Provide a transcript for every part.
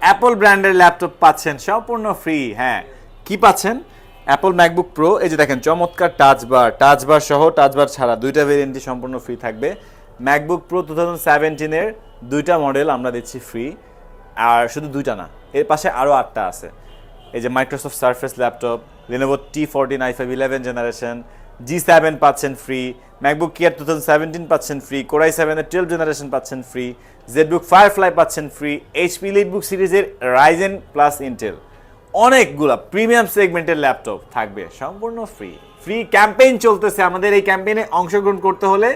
Apple ব্র্যান্ডের laptop পাচ্ছেন সম্পূর্ণ ফ্রি। হ্যাঁ, কি পাচ্ছেন? অ্যাপল ম্যাকবুক প্রো, এই যে দেখেন চমৎকার টাচবার সহ টাচবার ছাড়া দুইটা ভেরিয়েন্টই সম্পূর্ণ ফ্রি থাকবে। ম্যাকবুক প্রো 2017-এর দুইটা মডেল আমরা দিচ্ছি ফ্রি, আর শুধু দুইটা না, এর পাশে আরও 8টা আছে। এই যে Microsoft surface laptop, Lenovo T14 i5 11 generation, G7 পাচ্ছেন ফ্রি, ম্যাকবুক এয়ার 2017 পাচ্ছেন ফ্রি, কোর i7 এর 12 জেনারেশন পাচ্ছেন ফ্রি, জেডবুক ফায়ারফ্লাই পাচ্ছেন ফ্রি, এইচপি লিটবুক সিরিজের রাইজেন প্লাস ইন্টেল, অনেকগুলা প্রিমিয়াম সেগমেন্টের ল্যাপটপ থাকবে সম্পূর্ণ ফ্রি। ফ্রি ক্যাম্পেইন চলতেছে, আমাদের এই ক্যাম্পেইনে অংশগ্রহণ করতে হলে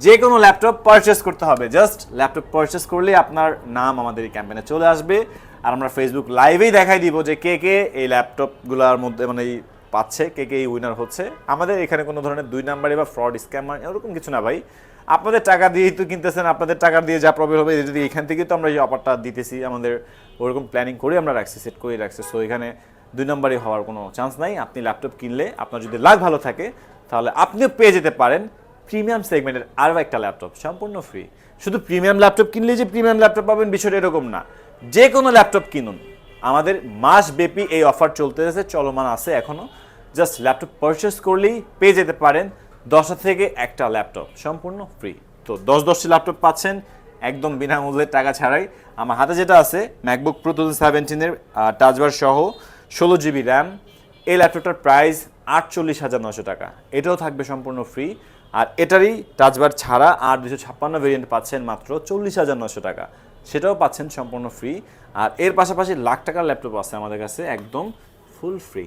যে কোনো ল্যাপটপ পারচেস করতে হবে। জাস্ট ল্যাপটপ পারচেস করলে আপনার নাম আমাদের এই ক্যাম্পেইনে চলে আসবে, আর আমরা ফেসবুক লাইভেই দেখাই দিব যে কে কে এই ল্যাপটপগুলোর মধ্যে মানে এই পাচ্ছে, কে কে এই উইনার হচ্ছে। আমাদের এখানে কোনো ধরনের 2 নাম্বারে বা ফ্রড স্ক্যামার এরকম কিছু না ভাই, আপনাদের টাকা দিয়েই তো কিনতেছেন, আপনাদের টাকা দিয়ে যা প্রবলেম হবে যদি এখান থেকে তো আমরা এই অফারটা দিতেছি, আমাদের ওরকম প্ল্যানিং করে আমরা রাখছি, সেট করে রাখছি। সো এখানে 2 নাম্বারে হওয়ার কোনো চান্স নাই। আপনি ল্যাপটপ কিনলে আপনার যদি লাক ভালো থাকে তাহলে আপনিও পেয়ে যেতে পারেন প্রিমিয়াম সেগমেন্টের আরও একটা ল্যাপটপ সম্পূর্ণ ফ্রি। শুধু প্রিমিয়াম ল্যাপটপ কিনলেই যে প্রিমিয়াম ল্যাপটপ পাবেন বিষয়টা এরকম না, যে কোনো ল্যাপটপ কিনুন, আমাদের মাসব্যাপী এই অফার চলতেছে, চলমান আছে এখনও। জাস্ট ল্যাপটপ পারচেস করলেই পেয়ে যেতে পারেন 10টা থেকে একটা ল্যাপটপ সম্পূর্ণ ফ্রি। তো 10টি ল্যাপটপ পাচ্ছেন একদম বিনামূল্যে, টাকা ছাড়াই। আমার হাতে যেটা আছে ম্যাকবুক প্রো 2017-এর টাচবার সহ 16GB র্যাম, এই ল্যাপটপটার প্রাইস 48,900 টাকা, এটাও থাকবে সম্পূর্ণ ফ্রি। আর এটারই টাচবার ছাড়া আর 256 ভেরিয়েন্ট পাচ্ছেন মাত্র 40,900 টাকা, সেটাও পাচ্ছেন সম্পূর্ণ ফ্রি। আর এর পাশাপাশি লাখ টাকার ল্যাপটপ আছে আমাদের কাছে একদম ফুল ফ্রি।